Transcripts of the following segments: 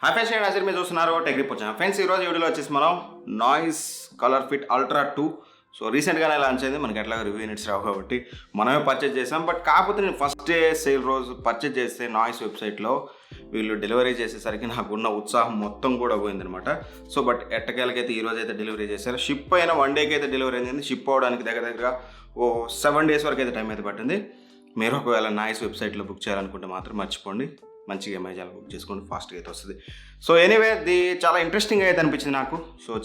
Hi friends, నేను నజీర్. మీరు చూస్తున్నారు టెక్ రిపోర్ట్ ఛానల్. ఫ్రెండ్స్, ఈరోజు వీడియోలో వచ్చేసి మనం నాయిస్ కలర్ ఫిట్ అల్ట్రా 2 రీసెంట్గానే లాంచ్ అయింది. మనకి ఎట్లాగో రివ్యూ యూనిట్స్ రావు కాబట్టి మనమే పర్చేజ్ చేసాం. బట్ కాకపోతే నేను ఫస్ట్ డే సేల్ రోజు పర్చేజ్ చేస్తే నాయిస్ వెబ్సైట్లో వీళ్ళు డెలివరీ చేసేసరికి నాకు ఉన్న ఉత్సాహం మొత్తం కూడా పోయిందనమాట. బట్ ఎట్టకేలకైతే ఈరోజు అయితే డెలివరీ చేశారు. షిప్ అయిన 1 డేకి అయితే డెలివరీ అయింది. షిప్ అవ్వడానికి దగ్గర 7 డేస్ వరకు అయితే టైం అయితే పట్టింది. మీరు ఒకవేళ నాయిస్ వెబ్సైట్లో బుక్ చేయాలనుకుంటే మాత్రం మర్చిపోండి, మంచిగా అమెజాన్ బుక్ చేసుకోండి, ఫాస్ట్గా అయితే వస్తుంది. ఎనీవే ఇది చాలా ఇంట్రెస్టింగ్ అయితే అనిపించింది నాకు.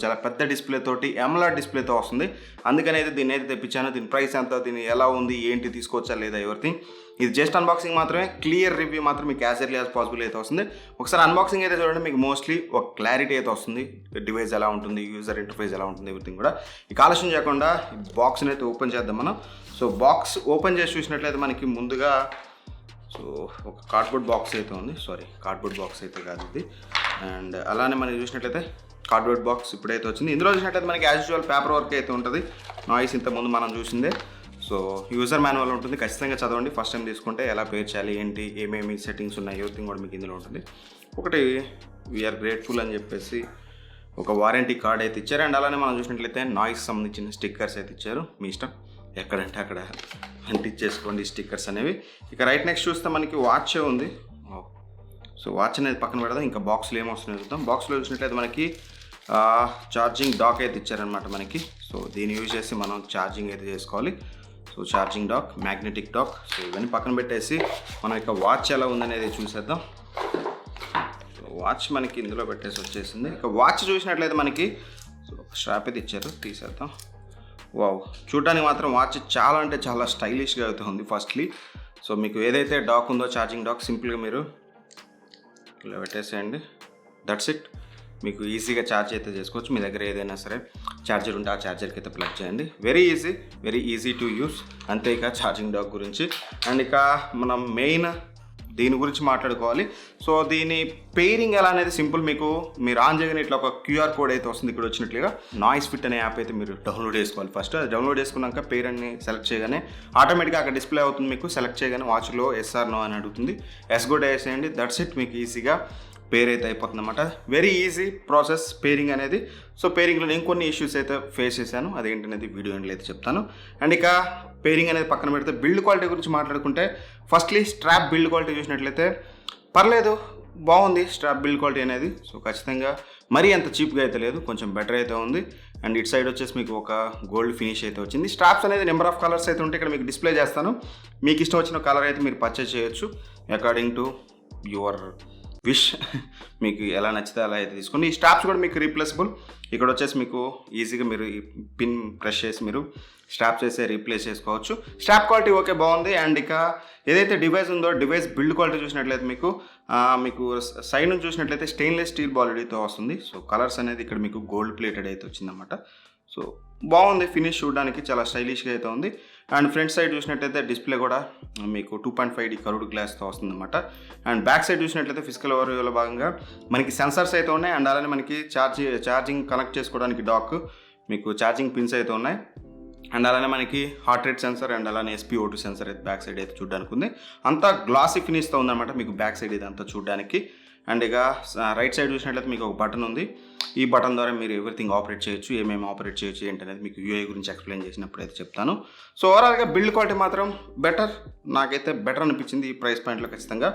చాలా పెద్ద డిస్ప్లే తోటి AMOLED డిస్ప్లేతో వస్తుంది. అందుకని అయితే దీన్ని అయితే తెప్పించాను. దీని ప్రైస్ ఎంత, దీన్ని ఎలా ఉంది, ఏంటి, తీసుకోవచ్చా లేదా, ఎవరిథింగ్. ఇది జస్ట్ అన్బాక్సింగ్ మాత్రమే. క్లియర్ రివ్యూ మాత్రం మీకు యాజ్ ఎర్లీ యాజ్ పాసిబుల్ అయితే వస్తుంది. ఒకసారి అన్బాక్సింగ్ అయితే చూడండి, మీకు మోస్ట్లీ ఒక క్లారిటీ అయితే వస్తుంది. డివైస్ ఎలా ఉంటుంది, యూజర్ ఇంటర్ఫేస్ ఎలా ఉంటుంది, ఎవరిథింగ్ కూడా. ఈ ఆలస్యం చేయకుండా ఈ బాక్స్ని అయితే ఓపెన్ చేద్దాం మనం. బాక్స్ ఓపెన్ చేసి చూసినట్లయితే మనకి ముందుగా ఒక కార్డ్బోర్డ్ బాక్స్ అయితే ఉంది. కార్డ్బోర్డ్ బాక్స్ అయితే కాదు ఇది. అండ్ అలానే మనం చూసినట్లయితే కార్డ్బోర్డ్ బాక్స్ ఇప్పుడైతే వచ్చింది. ఇందులో చూసినట్లయితే మనకి యాజ్ యూజువల్ పేపర్ వర్క్ అయితే ఉంటుంది. నాయిస్ ఇంతకుముందు మనం చూసిందే. యూజర్ మాన్యువల్ ఉంటుంది, ఖచ్చితంగా చదవండి. ఫస్ట్ టైం తీసుకుంటే ఎలా పేర్ చేయాలి, ఏంటి, ఏమేమి సెట్టింగ్స్ ఉన్నాయి, ఎవరిథింగ్ కూడా మీకు ఇందులో ఉంటుంది. ఒకటి వీఆర్ గ్రేట్ఫుల్ అని చెప్పేసి ఒక వారంటీ కార్డ్ అయితే ఇచ్చారు. అండ్ అలానే మనం చూసినట్లయితే నాయిస్ సంబంధించిన స్టిక్కర్స్ అయితే ఇచ్చారు. మీ ఇష్టం, ఎక్కడంటే అక్కడ అంటించేసుకోండి స్టిక్కర్స్ అనేవి. ఇక రైట్ నెక్స్ట్ చూస్తే మనకి వాచ్ ఉంది. వాచ్ అనేది పక్కన పెడదాం. ఇంకా బాక్స్లో ఏమొస్తుందో చూద్దాం. బాక్స్లో చూసినట్లయితే మనకి ఛార్జింగ్ డాక్ అయితే ఇచ్చారనమాట మనకి. దీన్ని యూజ్ చేసి మనం ఛార్జింగ్ అయితే చేసుకోవాలి. Charging dock, magnetic dock. ఇవన్నీ పక్కన పెట్టేసి మనం ఇక వాచ్ ఎలా ఉందనేది చూసేద్దాం. వాచ్ మనకి ఇందులో పెట్టేసి వచ్చేసింది. ఇక వాచ్ చూసినట్లయితే మనకి స్ట్రాప్ అయితే ఇచ్చారు, తీసేద్దాం. వావ్, చూడడానికి మాత్రం వాచ్ చాలా అంటే చాలా స్టైలిష్గా అయితే ఉంది. ఫస్ట్లీ మీకు ఏదైతే డాక్ ఉందో, ఛార్జింగ్ డాక్, సింపుల్గా మీరు ఇలా పెట్టేసేయండి. That's it. మీకు ఈజీగా ఛార్జ్ అయితే చేసుకోవచ్చు. మీ దగ్గర ఏదైనా సరే ఛార్జర్ ఉంటే ఆ ఛార్జర్కి అయితే ప్లగ్ చేయండి. Very easy to use. అంతే ఇక ఛార్జింగ్ డాక్ గురించి. అండ్ ఇక మనం మెయిన్ దీని గురించి మాట్లాడుకోవాలి. దీని పెయిరింగ్ ఎలా అనేది సింపుల్. మీరు ఆన్ చేయగానే ఇట్లా ఒక QR కోడ్ అయితే వస్తుంది. ఇక్కడ వచ్చినట్లుగా నాయిస్ ఫిట్ అనే యాప్ అయితే మీరు డౌన్లోడ్ చేసుకోవాలి. ఫస్ట్ అది డౌన్లోడ్ చేసుకున్నాక పేర్ అని సెలెక్ట్ చేయగానే ఆటోమేటిక్గా అక్కడ డిస్ప్లే అవుతుంది. మీకు సెలెక్ట్ చేయగానే వాచ్లో ఎస్ ఆర్ నో అని అడుగుతుంది. ఎస్ కూడా వేసేయండి. That's it. మీకు ఈజీగా పేర్ అయితే అయిపోతుంది అనమాట. వెరీ ఈజీ ప్రాసెస్ పేరింగ్ అనేది. పేరింగ్లో నేను కొన్ని ఇష్యూస్ అయితే ఫేస్ చేశాను. అదేంటనేది వీడియో ఎండ్లో అయితే చెప్తాను. అండ్ ఇక పేరింగ్ అనేది పక్కన పెడితే బిల్డ్ క్వాలిటీ గురించి మాట్లాడుకుంటే ఫస్ట్లీ స్ట్రాప్ బిల్డ్ క్వాలిటీ చూసినట్లయితే పర్లేదు, బాగుంది స్ట్రాప్ బిల్డ్ క్వాలిటీ అనేది. ఖచ్చితంగా మరీ అంత చీప్గా అయితే లేదు, కొంచెం బెటర్ అయితే ఉంది. అండ్ ఇటు సైడ్ వచ్చేసి మీకు ఒక గోల్డ్ ఫినిష్ అయితే వచ్చింది. స్ట్రాప్స్ అనేది నెంబర్ ఆఫ్ కలర్స్ అయితే ఉంటే ఇక్కడ మీకు డిస్ప్లే చేస్తాను. మీకు ఇష్టం వచ్చిన కలర్ అయితే మీరు పర్చేజ్ చేయొచ్చు అకార్డింగ్ టు యువర్ విష్. మీకు ఎలా నచ్చితే అలా అయితే తీసుకోండి. ఈ స్ట్రాప్స్ కూడా మీకు రీప్లేసబుల్. ఇక్కడ వచ్చేసి మీకు ఈజీగా మీరు ఈ పిన్ ప్రెస్ చేసి మీరు స్ట్రాప్స్ వేసి రీప్లేస్ చేసుకోవచ్చు. స్ట్రాప్ క్వాలిటీ ఓకే, బాగుంది. అండ్ ఇక ఏదైతే డివైస్ ఉందో డివైస్ బిల్డ్ క్వాలిటీ చూసినట్లయితే మీకు సైడ్ నుంచి చూసినట్లయితే స్టెయిన్లెస్ స్టీల్ బాడీతో వస్తుంది. కలర్స్ అనేది ఇక్కడ మీకు గోల్డ్ ప్లేటెడ్ అయితే వచ్చిందన్నమాట. బాగుంది. ఫినిష్ చూడడానికి చాలా స్టైలిష్గా అయితే ఉంది. అండ్ ఫ్రంట్ సైడ్ చూసినట్లయితే డిస్ప్లే కూడా మీకు 2.5D కర్వ్డ్ గ్లాస్తో వస్తుందన్నమాట. అండ్ బ్యాక్ సైడ్ చూసినట్లయితే ఫిజికల్ ఓవర్వ్యూలో భాగంగా మనకి సెన్సర్స్ అయితే ఉన్నాయి. అండ్ అలానే మనకి ఛార్జింగ్ కనెక్ట్ చేసుకోవడానికి డాక్, మీకు ఛార్జింగ్ పిన్స్ అయితే ఉన్నాయి. అండ్ అలానే మనకి హార్ట్ రేట్ సెన్సర్ అండ్ అలానే SpO2 సెన్సర్ అయితే బ్యాక్ సైడ్ అయితే చూడడానికి ఉంది. అంతా గ్లాసీ ఫినిష్తో ఉందన్నమాట మీకు బ్యాక్ సైడ్ ఇదంతా చూడడానికి. అండ్ ఇక రైట్ సైడ్ చూసినట్లయితే మీకు ఒక బటన్ ఉంది. ఈ బటన్ ద్వారా మీరు ఎవ్రీథింగ్ ఆపరేట్ చేయొచ్చు. ఏమేమి ఆపరేట్ చేయొచ్చు ఏంటనేది మీకు UI గురించి ఎక్స్ప్లెయిన్ చేసినప్పుడు అయితే చెప్తాను. ఓవరాల్గా బిల్డ్ క్వాలిటీ మాత్రం బెటర్, నాకైతే బెటర్ అనిపించింది ఈ ప్రైస్ పాయింట్లో ఖచ్చితంగా.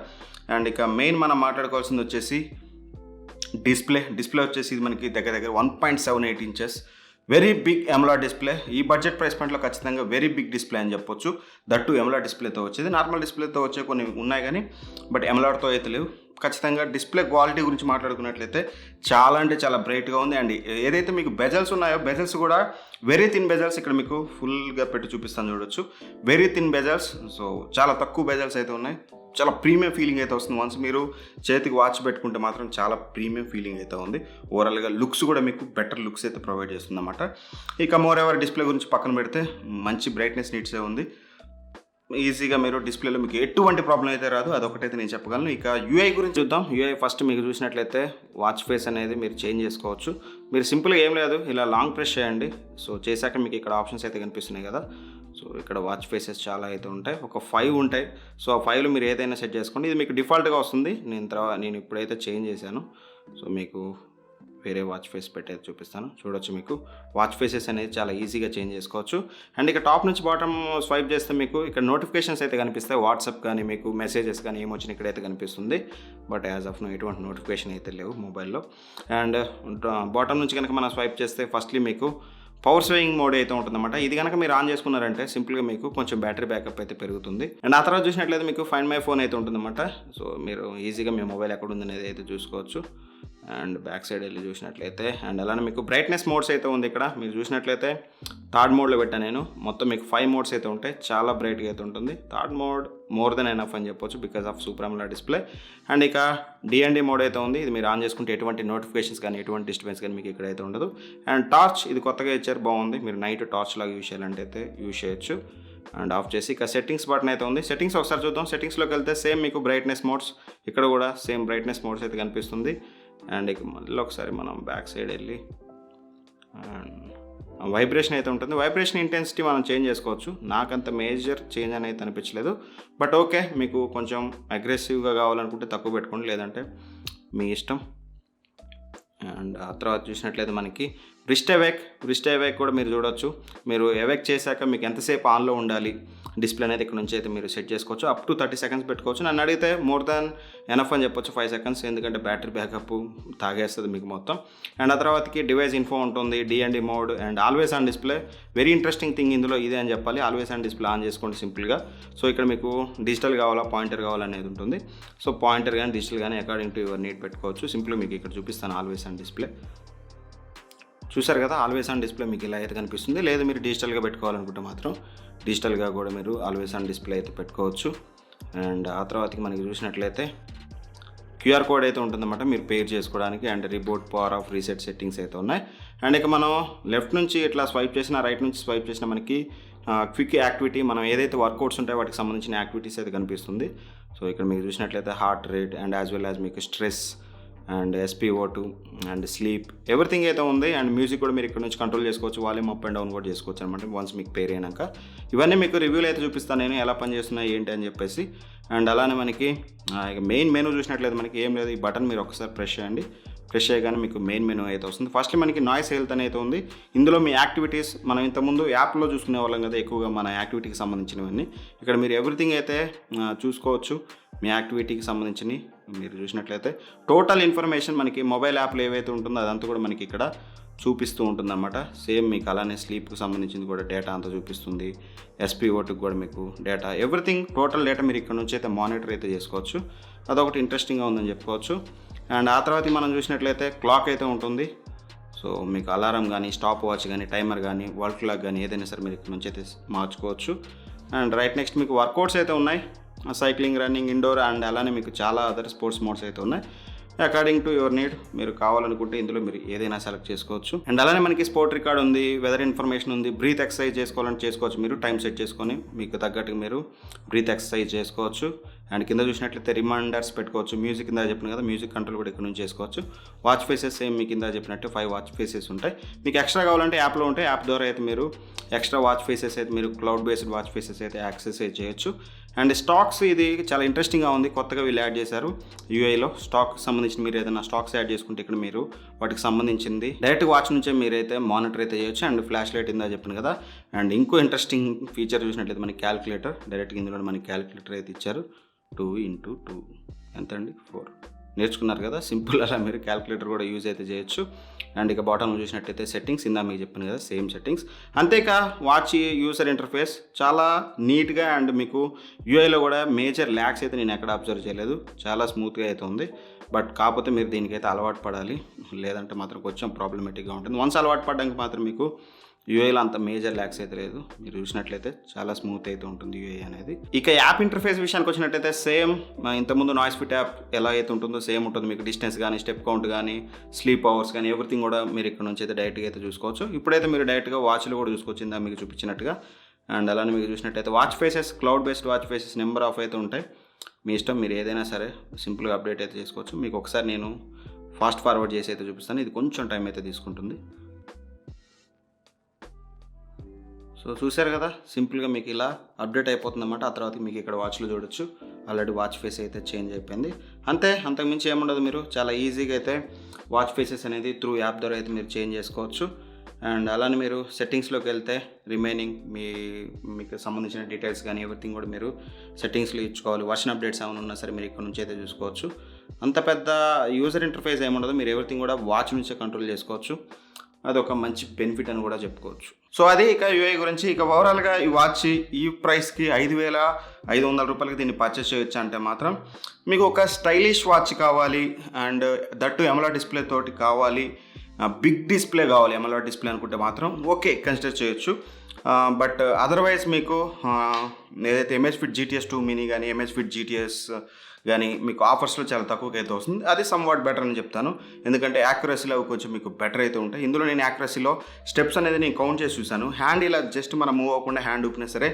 అండ్ ఇక మెయిన్ మనం మాట్లాడుకోవాల్సింది వచ్చేసి డిస్ప్లే వచ్చేసి ఇది మనకి దగ్గర 1.78 inches very big AMOLED display. ఈ బడ్జెట్ ప్రైస్ పాయింట్లో ఖచ్చితంగా వెరీ బిగ్ డిస్ప్లే అని చెప్పొచ్చు. దట్టు AMOLED డిస్ప్లేతో వచ్చేది. నార్మల్ డిస్ప్లేతో వచ్చే కొన్ని ఉన్నాయి కానీ బట్ AMOLEDతో అయితే లేవు. ఖచ్చితంగా డిస్ప్లే క్వాలిటీ గురించి మాట్లాడుకున్నట్లయితే చాలా అంటే చాలా బ్రైట్గా ఉంది. అండ్ ఏదైతే మీకు బెజల్స్ ఉన్నాయో బెజల్స్ కూడా వెరీ థిన్ బెజల్స్. ఇక్కడ మీకు ఫుల్గా పెట్టి చూపిస్తాను, చూడొచ్చు. Very thin bezels. చాలా తక్కువ బెజల్స్ అయితే ఉన్నాయి. చాలా ప్రీమియం ఫీలింగ్ అయితే వస్తుంది. వన్స్ మీరు చేతికి వాచ్ పెట్టుకుంటే మాత్రం చాలా ప్రీమియం ఫీలింగ్ అయితే ఉంది. ఓవరాల్గా లుక్స్ కూడా మీకు బెటర్ లుక్స్ అయితే ప్రొవైడ్ చేస్తుంది అన్నమాట. ఇక మోర్ ఎవర్ డిస్ప్లే గురించి పక్కన పెడితే మంచి బ్రైట్నెస్ నీడ్సే ఉంది. ఈజీగా మీరు డిస్ప్లేలో మీకు ఎటువంటి ప్రాబ్లం అయితే రాదు, అదొకటైతే నేను చెప్పగలను. ఇక UI గురించి చూద్దాం. UI ఫస్ట్ మీకు చూసినట్లయితే వాచ్ ఫేస్ అనేది మీరు చేంజ్ చేసుకోవచ్చు. మీరు సింపుల్గా ఏం లేదు, ఇలా లాంగ్ ప్రెస్ చేయండి. చేశాక మీకు ఇక్కడ ఆప్షన్స్ అయితే కనిపిస్తున్నాయి కదా. ఇక్కడ వాచ్ ఫేసెస్ చాలా అయితే ఉంటాయి, ఒక 5 ఉంటాయి. ఆ 5లో మీరు ఏదైనా సెట్ చేసుకోండి. ఇది మీకు డిఫాల్ట్గా వస్తుంది. నేను ఇప్పుడైతే చేంజ్ చేశాను. సో మీకు వేరే వాచ్ ఫేస్ పెట్టేది చూపిస్తాను. చూడొచ్చు, మీకు వాచ్ ఫేసెస్ అనేది చాలా ఈజీగా చేంజ్ చేసుకోవచ్చు. అండ్ ఇక టాప్ నుంచి బాటమ్ స్వైప్ చేస్తే మీకు ఇక్కడ నోటిఫికేషన్స్ అయితే కనిపిస్తాయి. వాట్సాప్ కానీ మీకు మెసేజెస్ కానీ ఏమొచ్చినా ఇక్కడైతే కనిపిస్తుంది. బట్ యాజ్ ఆఫ్ నో ఎటువంటి నోటిఫికేషన్ అయితే లేవు మొబైల్లో. అండ్ బాటమ్ నుంచి కనుక మనం స్వైప్ చేస్తే ఫస్ట్లీ మీకు పవర్ సేవింగ్ మోడ్ అయితే ఉంటుందన్నమాట. ఇది కనుక మీరు ఆన్ చేసుకున్నారంటే సింపుల్గా మీకు కొంచెం బ్యాటరీ బ్యాకప్ అయితే పెరుగుతుంది. అండ్ ఆ తర్వాత చూసినట్లయితే మీకు ఫైండ్ మై ఫోన్ అయితే ఉంటుందన్నమాట. సో మీరు ఈజీగా మీ మొబైల్ ఎక్కడ ఉందనేది అయితే చూసుకోవచ్చు. అండ్ బ్యాక్ సైడ్ వెళ్ళి చూసినట్లయితే అండ్ అలానే మీకు బ్రైట్నెస్ మోడ్స్ అయితే ఉంది. ఇక్కడ మీరు చూసినట్లయితే థర్డ్ మోడ్లో పెట్టాను నేను. మొత్తం మీకు 5 మోడ్స్ అయితే ఉంటాయి. చాలా బ్రైట్గా అయితే ఉంటుంది. Third mode more than enough అని చెప్పొచ్చు because of super AMOLED display. And ఇక DND మోడ్ అయితే ఉంది. ఇది మీరు ఆన్ చేసుకుంటే ఎటువంటి నోటిఫికేషన్స్ కానీ ఎటువంటి డిస్టర్బెన్స్ కానీ మీకు ఇక్కడైతే ఉండదు. అండ్ టార్చ్ ఇది కొత్తగా ఇచ్చారు, బాగుంది. మీరు నైట్ టార్చ్ లాగా యూజ్ చేయాలంటే అయితే యూజ్ చేయొచ్చు. అండ్ ఆఫ్ చేసి ఇక సెట్టింగ్స్ బటన్ అయితే ఉంది. సెట్టింగ్స్ ఒకసారి చూద్దాం. సెట్టింగ్స్లోకి వెళ్తే సేమ్ మీకు బ్రైట్నెస్ మోడ్స్, ఇక్కడ కూడా సేమ్ బ్రైట్నెస్ మోడ్స్ అయితే కనిపిస్తుంది. అండ్ ఇక మళ్ళీ ఒకసారి మనం బ్యాక్ సైడ్ వెళ్ళి వైబ్రేషన్ అయితే ఉంటుంది. వైబ్రేషన్ ఇంటెన్సిటీ మనం చేంజ్ చేసుకోవచ్చు. నాకంత మేజర్ చేంజ్ అనేది అనిపించలేదు. బట్ ఓకే, మీకు కొంచెం అగ్రెసివ్గా కావాలనుకుంటే తక్కువ పెట్టుకోండి, లేదంటే మీ ఇష్టం. అండ్ ఆ తర్వాత చూసినట్లయితే మనకి రిస్ట్ అవేక్ కూడా మీరు చూడొచ్చు. మీరు అవేక్ చేశాక మీకు ఎంతసేపు ఆన్లో ఉండాలి డిస్ప్లే అనేది ఇక్కడ నుంచి అయితే మీరు సెట్ చేసుకోవచ్చు. అప్ టు 30 సెకండ్స్ పెట్టుకోవచ్చు. నన్ను అడిగితే మోర్ దాన్ ఎనఫ్ అని చెప్పొచ్చు 5 సెకండ్స్, ఎందుకంటే బ్యాటరీ బ్యాకప్ తాగేస్తుంది మీకు మొత్తం. అండ్ ఆ తర్వాతకి డివైస్ ఇన్ఫో ఉంటుంది, DND mode and always on display. Very interesting thing ఇందులో ఇదే అని చెప్పాలి. ఆల్వేస్ ఆన్ డిస్ప్లే ఆన్ చేసుకోండి సింపుల్గా. సో ఇక్కడ మీకు డిజిటల్ కావాలా పాయింటర్ కావాలనేది ఉంటుంది. సో పాయింటర్ కానీ డిజిటల్ కానీ అకార్డింగ్ టు యువర్ నీడ్ పెట్టుకోవచ్చు. సింపుల్గా మీకు ఇక్కడ చూపిస్తాను ఆల్వేస్ ఆన్ డిస్ప్లే. చూసారు కదా, ఆల్వేస్ ఆన్ డిస్ప్లే మీకు ఇలా అయితే కనిపిస్తుంది. లేదా మీరు డిజిటల్గా పెట్టుకోవాలనుకుంటే మాత్రం డిజిటల్గా కూడా మీరు ఆల్వేస్ ఆన్ డిస్ప్లే అయితే పెట్టుకోవచ్చు. అండ్ ఆ తర్వాతకి మనకి చూసినట్లయితే QR కోడ్ అయితే ఉంటుందన్నమాట మీరు పేర్ చేసుకోవడానికి. And reboot, power of, reset settings అయితే ఉన్నాయి. అండ్ ఇక మనం లెఫ్ట్ నుంచి ఇట్లా స్వైప్ చేసినా, రైట్ నుంచి స్వైప్ చేసినా మనకి క్విక్ యాక్టివిటీ, మనం ఏదైతే వర్కౌట్స్ ఉంటాయో వాటికి సంబంధించిన యాక్టివిటీస్ అయితే కనిపిస్తుంది. సో ఇక్కడ మీకు చూసినట్లయితే heart rate and as well as మీకు stress and SpO2 and sleep everything అయితే ఉంది. అండ్ మ్యూజిక్ కూడా మీరు ఇక్కడ నుంచి కంట్రోల్ చేసుకోవచ్చు. వాల్యూమ్ అప్ అండ్ డౌన్ కూడా చేసుకోవచ్చు అనమాట వన్స్ మీకు పేర్ అయినాక. ఇవన్నీ మీకు రివ్యూలు అయితే చూపిస్తాను నేను, ఎలా పనిచేస్తున్నాయి ఏంటి అని చెప్పేసి. అండ్ అలానే మనకి ఇక మెయిన్ మెనూ చూసినట్లయితే మనకి ఏం లేదు. ఈ బటన్ మీరు ఒకసారి ప్రెస్ చేయండి. ప్రెస్ చేయగానే మీకు మెయిన్ మెనూ అయితే వస్తుంది. ఫస్ట్ మనకి నాయిస్ హెల్త్ అనేది ఉంది. ఇందులో మీ యాక్టివిటీస్ మనం ఇంతకుముందు యాప్లో చూసుకునే వాళ్ళం కదా ఎక్కువగా మన యాక్టివిటీకి సంబంధించినవన్నీ. ఇక్కడ మీరు ఎవ్రీథింగ్ అయితే చూసుకోవచ్చు. మీ యాక్టివిటీకి సంబంధించినవి మీరు చూసినట్లయితే టోటల్ ఇన్ఫర్మేషన్ మనకి మొబైల్ యాప్లో ఏవైతే ఉంటుందో అదంతా కూడా మనకి ఇక్కడ చూపిస్తూ ఉంటుందన్నమాట. సేమ్ మీకు అలానే స్లీప్కి సంబంధించింది కూడా డేటా అంతా చూపిస్తుంది. SpO2కి కూడా మీకు డేటా, ఎవ్రీథింగ్ టోటల్ డేటా మీరు ఇక్కడ నుంచి అయితే మానిటర్ అయితే చేసుకోవచ్చు. అదొకటి ఇంట్రెస్టింగ్గా ఉందని చెప్పుకోవచ్చు. అండ్ ఆ తర్వాత మనం చూసినట్లయితే క్లాక్ అయితే ఉంటుంది. సో మీకు అలారం కానీ, స్టాప్ వాచ్ కానీ, టైమర్ కానీ, వాల్ క్లాక్ కానీ ఏదైనా సరే మీరు ఇక్కడ నుంచి అయితే మార్చుకోవచ్చు. అండ్ రైట్ నెక్స్ట్ మీకు వర్కౌట్స్ అయితే ఉన్నాయి. సైక్లింగ్, రన్నింగ్, ఇండోర్ అండ్ అలానే మీకు చాలా అదర్ స్పోర్ట్స్ మోడ్స్ అయితే ఉన్నాయి. అకార్డింగ్ టు యువర్ నీడ్ మీరు కావాలనుకుంటే ఇందులో మీరు ఏదైనా సెలెక్ట్ చేసుకోవచ్చు. అండ్ అలానే మనకి స్పోర్ట్ రికార్డ్ ఉంది, వెదర్ ఇన్ఫర్మేషన్ ఉంది, బ్రీత్ ఎక్సర్సైజ్ చేసుకోవాలంటే చేసుకోవచ్చు. మీరు టైం సెట్ చేసుకొని మీకు తగ్గట్టుగా మీరు బ్రీత్ ఎక్సర్సైజ్ చేసుకోవచ్చు. అండ్ కింద చూసినట్లయితే రిమైండర్స్ పెట్టుకోవచ్చు. మ్యూజిక్ కింద చెప్పిన కదా, మ్యూజిక్ కంట్రోల్ కూడా ఇక్కడ నుంచి చేసుకోవచ్చు. వాచ్ ఫేసెస్ సేమ్ మీ కింద చెప్పినట్టు 5 వాచ్ ఫేసెస్ ఉంటాయి. మీకు ఎక్స్ట్రా కావాలంటే యాప్లో ఉంటాయి. యాప్ ద్వారా అయితే మీరు ఎక్స్ట్రా వాచ్ ఫేసెస్ అయితే మీరు క్లౌడ్ బేస్డ్ వాచ్ ఫేసెస్ అయితే యాక్సెస్ చేయొచ్చు. అండ్ స్టాక్స్ ఇది చాలా ఇంట్రెస్టింగ్గా ఉంది. కొత్తగా వీళ్ళు యాడ్ చేశారు UIలో. స్టాక్ సంబంధించిన మీరు ఏదైనా స్టాక్స్ యాడ్ చేసుకుంటే ఇక్కడ మీరు వాటికి సంబంధించింది డైరెక్ట్ వాచ్ నుంచే మీరైతే మానిటర్ అయితే చేయొచ్చు. అండ్ ఫ్లాష్ లైట్ ఇందా చెప్పాను కదా. అండ్ ఇంకో ఇంట్రెస్టింగ్ ఫీచర్ చూసినట్లయితే మనకి క్యాలిక్యులేటర్, డైరెక్ట్గా ఇందులో మనకి క్యాలిక్యులేటర్ అయితే ఇచ్చారు. 2 × 2 ఎంత అండి 4 నేర్చుకున్నారు కదా, సింపుల్. అలా మీరు క్యాలిక్యులేటర్ కూడా యూజ్ అయితే చేయొచ్చు. అండ్ ఇక బాటంలో చూసినట్టయితే సెట్టింగ్స్ ఇందా మీకు చెప్పాను కదా, సేమ్ సెట్టింగ్స్. అంతేకా వాచ్ యూసర్ ఇంటర్ఫేస్ చాలా నీట్గా అండ్ మీకు UIలో కూడా మేజర్ ల్యాగ్స్ అయితే నేను ఎక్కడ అబ్జర్వ్ చేయలేదు. చాలా స్మూత్గా అయితే ఉంది. బట్ కాకపోతే మీరు దీనికైతే అలవాటు పడాలి, లేదంటే మాత్రం కొంచెం ప్రాబ్లమేటిక్గా ఉంటుంది. వన్స్ అలవాటు పడడానికి మాత్రం మీకు UIలో అంత మేజర్ ల్యాగ్స్ అయితే లేదు. మీరు చూసినట్లయితే చాలా స్మూత్ అయితే ఉంటుంది UI అనేది. ఇక యాప్ ఇంటర్ఫేస్ విషయానికి వచ్చినట్లయితే సేమ్ ఇంతకుముందు నాయిస్ ఫిట్ యాప్ ఎలా అయితే ఉంటుందో సేమ్ ఉంటుంది. మీకు డిస్టెన్స్ కానీ, స్టెప్ కౌంట్ కానీ, స్లీప్ అవర్స్ కానీ ఎవ్రీథింగ్ కూడా మీరు ఇక్కడ నుంచి అయితే డైరెక్ట్గా అయితే చూసుకోవచ్చు. ఇప్పుడైతే మీరు డైరెక్ట్గా వాచ్లో కూడా చూసుకోవచ్చు ఇందా మీకు చూపించినట్టుగా. అండ్ అలానే మీకు చూసినట్టయితే watch faces, cloud based watch faces number of అయితే ఉంటాయి. మీ ఇష్టం, మీరు ఏదైనా సరే సింపుల్గా అప్డేట్ అయితే చేసుకోవచ్చు. మీకు ఒకసారి నేను ఫాస్ట్ ఫార్వర్డ్ చేసి అయితే చూపిస్తాను. ఇది కొంచెం టైం అయితే తీసుకుంటుంది. సో చూసారు కదా, సింపుల్గా మీకు ఇలా అప్డేట్ అయిపోతుంది అన్నమాట. ఆ తర్వాత మీకు ఇక్కడ వాచ్లో చూడొచ్చు ఆల్రెడీ వాచ్ ఫేస్ అయితే చేంజ్ అయిపోయింది. అంతే, అంతకుమించి ఏముండదు. మీరు చాలా ఈజీగా అయితే వాచ్ ఫేసెస్ అనేది త్రూ యాప్ ద్వారా అయితే మీరు చేంజ్ చేసుకోవచ్చు. అండ్ అలానే మీరు సెట్టింగ్స్లోకి వెళ్తే రిమైనింగ్ మీకు సంబంధించిన డీటెయిల్స్ కానీ ఎవ్రీథింగ్ కూడా మీరు సెట్టింగ్స్లో ఇచ్చుకోవాలి. వర్షన్ అప్డేట్స్ ఏమైనా ఉన్నా సరే మీరు ఇక్కడ నుంచి అయితే చూసుకోవచ్చు. అంత పెద్ద యూజర్ ఇంటర్ఫేస్ ఏముండదు, మీరు ఎవ్రీథింగ్ కూడా వాచ్ నుంచే కంట్రోల్ చేసుకోవచ్చు. అదొక మంచి బెనిఫిట్ అని కూడా చెప్పుకోవచ్చు. సో అది ఇక యూఐ గురించి. ఇక ఓవరాల్గా ఈ వాచ్ ఈ ప్రైస్కి 5,500 రూపాయలకి దీన్ని పర్చేస్ చేయొచ్చు అంటే మాత్రం మీకు ఒక స్టైలిష్ వాచ్ కావాలి అండ్ దట్టు ఎమోలెడ్ డిస్ప్లే తోటి కావాలి, బిగ్ డిస్ప్లే కావాలి, ఎమోలెడ్ డిస్ప్లే అనుకుంటే మాత్రం ఓకే కన్సిడర్ చేయొచ్చు. బట్ అదర్వైజ్ మీకు ఏదైతే ఎంహెచ్ఫిట్ GTS 2 మినీ కానీ ఎంహెచ్ఫిట్ GTS కానీ మీకు ఆఫర్స్లో చాలా తక్కువకి అయితే వస్తుంది. అది సమ్ వాట్ బెటర్ అని చెప్తాను, ఎందుకంటే యాక్యురసీలో కొంచెం మీకు బెటర్ అయితే ఉంటాయి. ఇందులో నేను యాక్యురసీలో స్టెప్స్ అనేది నేను కౌంట్ చేసి చూసాను. హ్యాండ్ ఇలా జస్ట్ మనం మూవ్ అవ్వకుండా హ్యాండ్ ఊపినా సరే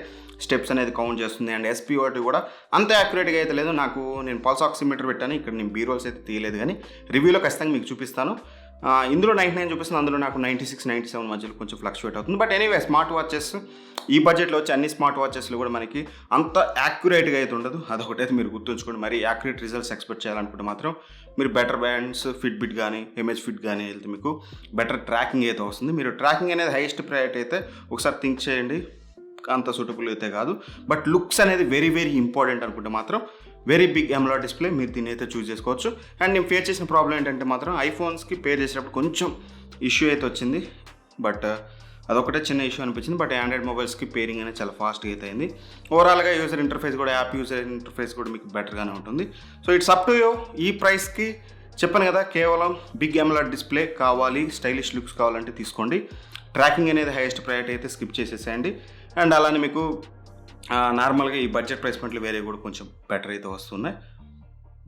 స్టెప్స్ అనేది కౌంట్ చేస్తుంది. అండ్ SpO2 కూడా అంత యాక్యురేట్గా అయితే లేదు. నేను పల్స్ ఆక్సిమీటర్ పెట్టాను, ఇక్కడ నేను బీరోల్స్ అయితే తీయలేదు, కానీ రివ్యూలో ఖచ్చితంగా మీకు చూపిస్తాను. ఇందులో 99 చూపిస్తుంది, అందులో నాకు 96, 97 మధ్యలో కొంచెం ఫ్లక్చువేట్ అవుతుంది. బట్ ఎనీవే, స్మార్ట్ వాచెస్ ఈ బడ్జెట్లో వచ్చి అన్ని స్మార్ట్ వాచెస్లో కూడా మనకి అంత యాక్యురేట్గా అయితే ఉండదు. అదొకటైతే మీరు గుర్తుంచుకోండి. మరి యాక్యురేట్ రిజల్ట్స్ ఎక్స్పెక్ట్ చేయాలనుకుంటే మాత్రం మీరు బెటర్ బ్రాండ్స్ ఫిట్బిట్ కానీ ఎంహెచ్ఫిట్ కానీ వెళ్తే మీకు బెటర్ ట్రాకింగ్ అయితే వస్తుంది. మీరు ట్రాకింగ్ అనేది హైయెస్ట్ ప్రయారిటీ అయితే ఒకసారి థింక్ చేయండి, అంత సూటబుల్ అయితే కాదు. బట్ లుక్స్ అనేది వెరీ వెరీ ఇంపార్టెంట్ అనుకుంటే మాత్రం వెరీ బిగ్ ఎమోలెడ్ డిస్ప్లే మీరు దీన్ని అయితే చూస్ చేసుకోవచ్చు. అండ్ నేను ఫేస్ చేసిన ప్రాబ్లం ఏంటంటే మాత్రం ఐఫోన్స్కి పేర్ చేసేటప్పుడు కొంచెం ఇష్యూ అయితే వచ్చింది. బట్ అదొకటే చిన్న ఇష్యూ అనిపించింది. బట్ ఆండ్రాయిడ్ మొబైల్స్కి పేరింగ్ అనేది చాలా ఫాస్ట్గా అయితే అయింది. ఓవరాల్గా యూజర్ ఇంటర్ఫేస్ కూడా, యాప్ యూజర్ ఇంటర్ఫేస్ కూడా మీకు బెటర్గానే ఉంటుంది. So it's up to you. ఈ ప్రైస్కి చెప్పాను కదా, కేవలం బిగ్ ఎమోలెడ్ డిస్ప్లే కావాలి, స్టైలిష్ లుక్స్ కావాలంటే తీసుకోండి. ట్రాకింగ్ అనేది హైయెస్ట్ ప్రయారిటీ అయితే స్కిప్ చేసేసేయండి. అండ్ అలానే మీకు నార్మల్గా ఈ బడ్జెట్ ప్రైస్ పాయింట్లు వేరే కూడా కొంచెం బెటర్ అయితే వస్తున్నాయి.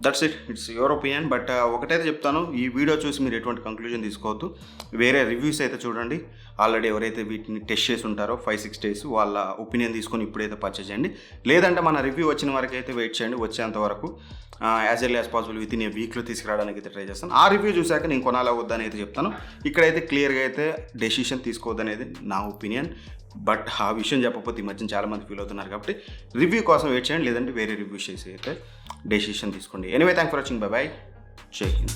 That's it's your opinion. But ఒకటైతే చెప్తాను, ఈ వీడియో చూసి మీరు ఎటువంటి కంక్లూజన్ తీసుకోవద్దు. వేరే రివ్యూస్ అయితే చూడండి. ఆల్రెడీ ఎవరైతే వీటిని టెస్ట్ చేసి ఉంటారో 5-6 days వాళ్ళ ఒపీనియన్ తీసుకొని ఇప్పుడైతే పర్చేస్ చేయండి. లేదంటే మన రివ్యూ వచ్చిన వరకు అయితే వెయిట్ చేయండి. వచ్చేంత వరకు as early as possible with in a వీక్లో తీసుకురావడానికి అయితే ట్రై చేస్తాను. ఆ రివ్యూ చూశాక నేను కొనాలా వద్దని అయితే చెప్తాను. ఇక్కడైతే క్లియర్గా అయితే డెసిషన్ తీసుకోవద్దనేది నా ఒపీనియన్. బట్ ఆ విషయం చెప్పకపోతే ఈ మధ్యన చాలామంది ఫీల్ అవుతున్నారు, కాబట్టి రివ్యూ కోసం వెయిట్ చేయండి. లేదంటే వేరే రివ్యూ చేసి అయితే డెసిషన్ తీసుకోండి. Anyway, thank for watching. By by. జై హింద్.